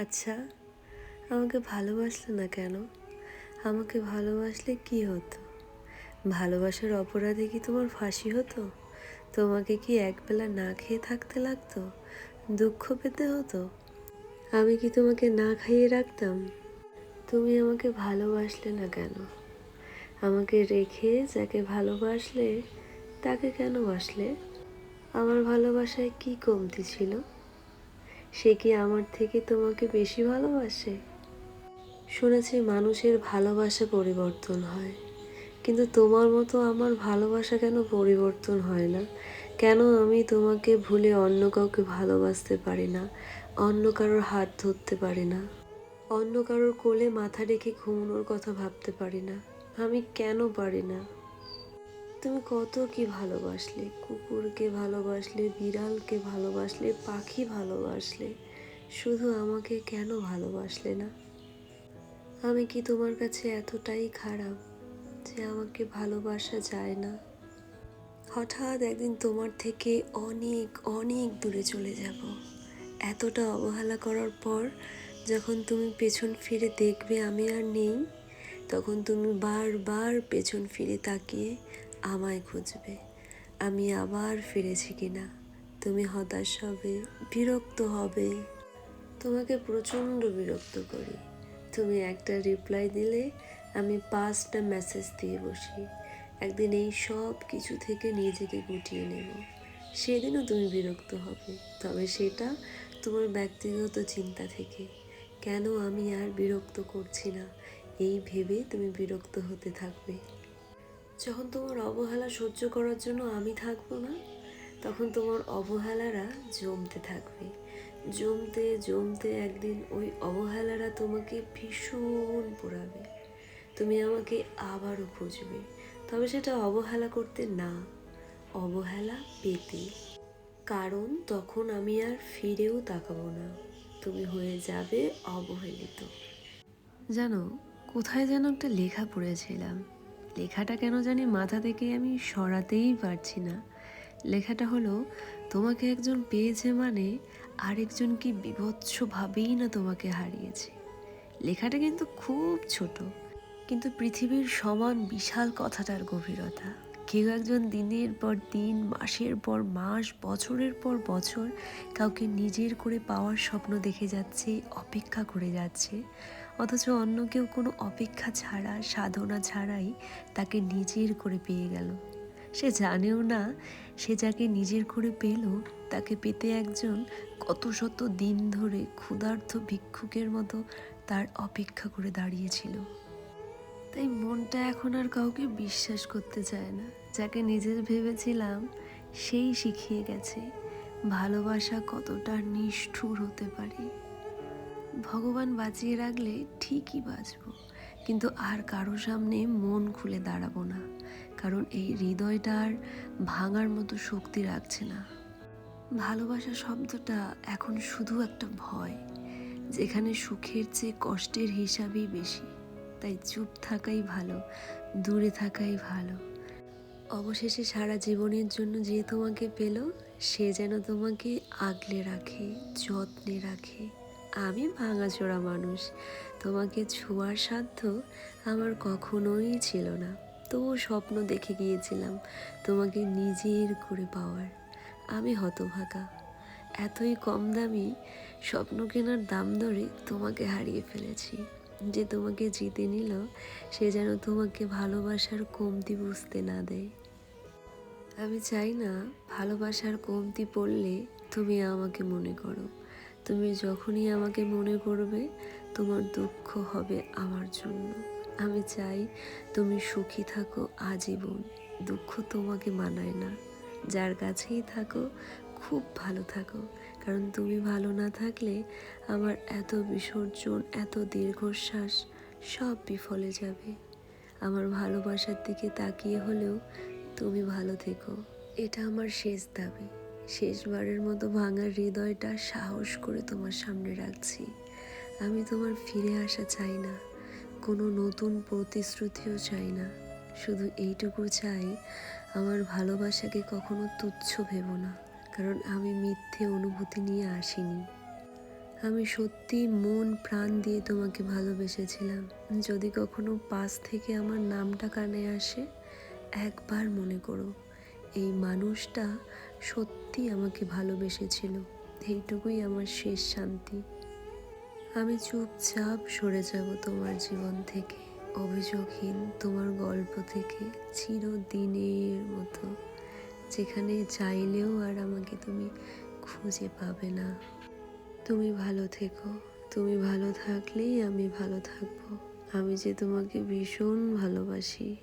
আচ্ছা, আমাকে ভালোবাসলে না কেন? আমাকে ভালোবাসলে কি হতো? ভালোবাসার অপরাধে কি তোমার ফাঁসি হতো? তোমাকে কি একবেলা না খেয়ে থাকতে লাগতো? দুঃখ পেতে হতো? আমি কি তোমাকে না খাইয়ে রাখতাম? তুমি আমাকে ভালোবাসলে না কেন? আমাকে রেখে যাকে ভালোবাসলে তাকে কেন বাসলে? আমার ভালোবাসায় কি কমতি ছিল? সে কি আমার থেকে তোমাকে বেশি ভালোবাসে? শুনেছি মানুষের ভালোবাসা পরিবর্তন হয়, কিন্তু তোমার মতো আমার ভালোবাসা কেন পরিবর্তন হয় না? কেন আমি তোমাকে ভুলে অন্য কাউকে ভালোবাসতে পারি না? অন্য কারোর হাত ধরতে পারি না? অন্য কারোর কোলে মাথা রেখে ঘুমানোর কথা ভাবতে পারি না? আমি কেন পারি না? তুমি কত কি ভালোবাসলে, কুকুরকে ভালোবাসলে, বিড়ালকে ভালোবাসলে, পাখি ভালোবাসলে, শুধু আমাকে কেন ভালোবাসলে না? আমি কি তোমার কাছে এতটাই খারাপ যে আমাকে ভালোবাসা যায় না? হঠাৎ একদিন তোমার থেকে অনেক অনেক দূরে চলে যাব। এতটা অবহেলা করার পর যখন তুমি পেছন ফিরে দেখবে আমি আর নেই, তখন তুমি বারবার পেছন ফিরে তাকিয়ে আমায় খুঁজবে আমি আবার ফিরেছি কিনা। তুমি হতাশ হবে, বিরক্ত হবে। তোমাকে প্রচণ্ড বিরক্ত করি। তুমি একটা রিপ্লাই দিলে আমি 5টা মেসেজ দিয়ে বসি। একদিন এই সব কিছু থেকে নিজেকে গুটিয়ে নেব। সেদিনও তুমি বিরক্ত হবে, তবে সেটা তোমার ব্যক্তিগত চিন্তা থেকে। কেন আমি আর বিরক্ত করছি না এই ভেবে তুমি বিরক্ত হতে থাকবে। যখন তোমার অবহেলা সহ্য করার জন্য আমি থাকবো না, তখন তোমার অবহেলারা জমতে থাকবে। জমতে জমতে একদিন ওই অবহেলারা তোমাকে ভীষণ পোড়াবে। তুমি আমাকে আবারও খুঁজবে, তবে সেটা অবহেলা করতে না, অবহেলা পেতে। কারণ তখন আমি আর ফিরেও তাকাবো না, তুমি হয়ে যাবে অবহেলিত। জানো, কোথায় যেন একটা লেখা পড়েছিলাম। লেখাটা কেন জানি মাথা থেকে আমি সরাতেই পারছি না। লেখাটা হলো, তোমাকে একজন পেয়েছে মানে আরেকজন কি বিভৎসভাবেই না তোমাকে হারিয়েছে। লেখাটা কিন্তু খুব ছোট, কিন্তু পৃথিবীর সমান বিশাল কথাটার গভীরতা। কেউ একজন দিনের পর দিন, মাসের পর মাস, বছরের পর বছর কাউকে নিজের করে পাওয়ার স্বপ্ন দেখে যাচ্ছে, অপেক্ষা করে যাচ্ছে, অথচ অন্য কেউ কোনো অপেক্ষা ছাড়া, সাধনা ছাড়াই তাকে নিজের করে পেয়ে গেল। সে জানেও না সে যাকে নিজের করে পেল তাকে পেতে একজন কত শত দিন ধরে ক্ষুধার্ত ভিক্ষুকের মতো তার অপেক্ষা করে দাঁড়িয়েছিল। তাই মনটা এখন আর কাউকে বিশ্বাস করতে চায় না। যাকে নিজের ভেবেছিলাম সেই শিখিয়ে গেছে ভালোবাসা কতটা নিষ্ঠুর হতে পারে। ভগবান বাঁচিয়ে রাখলে ঠিকই বাঁচব, কিন্তু আর কারো সামনে মন খুলে দাঁড়াবো না, কারণ এই হৃদয়টা আর ভাঙার মতো শক্তি রাখছে না। ভালোবাসা শব্দটা এখন শুধু একটা ভয়, যেখানে সুখের চেয়ে কষ্টের হিসাবই বেশি। তাই চুপ থাকাই ভালো, দূরে থাকাই ভালো। অবশেষে সারা জীবনের জন্য যে তোমাকে পেল, সে যেন তোমাকে আগলে রাখে, যত্নে রাখে। আমি ভাঙাচোরা মানুষ, তোমাকে ছোঁয়ার সাধ্য আমার কখনোই ছিল না। তবুও স্বপ্ন দেখে গিয়েছিলাম তোমাকে নিজের করে পাওয়ার। আমি হতভাগা, এতই কম দামি স্বপ্ন কেনার দাম ধরে তোমাকে হারিয়ে ফেলেছি। যে তোমাকে জিতে নিল সে যেন তোমাকে ভালোবাসার কমতি বুঝতে না দেয়। আমি চাই না ভালোবাসার কমতি পড়লে তুমি আমাকে মনে করো। তুমি যখনই আমাকে মনে করবে তোমার দুঃখ হবে আমার জন্য। আমি চাই তুমি সুখী থাকো আজীবন। দুঃখ তোমাকে মানায় না। যার কাছেই থাকো খুব ভালো থাকো, কারণ তুমি ভালো না থাকলে আমার এত বিসর্জন, এত দীর্ঘশ্বাস সব বিফলে যাবে। আমার ভালোবাসার দিকে তাকিয়ে হলেও তুমি ভালো থেকো, এটা আমার শেষ দাবি। শেষবারের মতো ভাঙা হৃদয়টা সাহস করে তোমার সামনে রাখছি। আমি তোমার ফিরে আসা চাই না, কোনো নতুন প্রতিশ্রুতিও চাই না। শুধু এইটুকু চাই, আমার ভালোবাসাকে কখনো তুচ্ছ ভেবো না, কারণ আমি মিথ্যে অনুভূতি নিয়ে আসিনি। আমি সত্যি মন প্রাণ দিয়ে তোমাকে ভালোবেসেছিলাম। যদি কখনো পাশ থেকে আমার নামটা কানে আসে, একবার মনে করো এই মানুষটা সত্যি আমাকে ভালোবেসেছিল। এইটুকুই আমার শেষ শান্তি। আমি চুপচাপ সরে যাব তোমার জীবন থেকে, অভিযোগহীন তোমার গল্প থেকে, চিরদিনের মতো, যেখানে চাইলেও আর আমাকে তুমি খুঁজে পাবে না। তুমি ভালো থেকো। তুমি ভালো থাকলেই আমি ভালো থাকবো। আমি যে তোমাকে ভীষণ ভালোবাসি।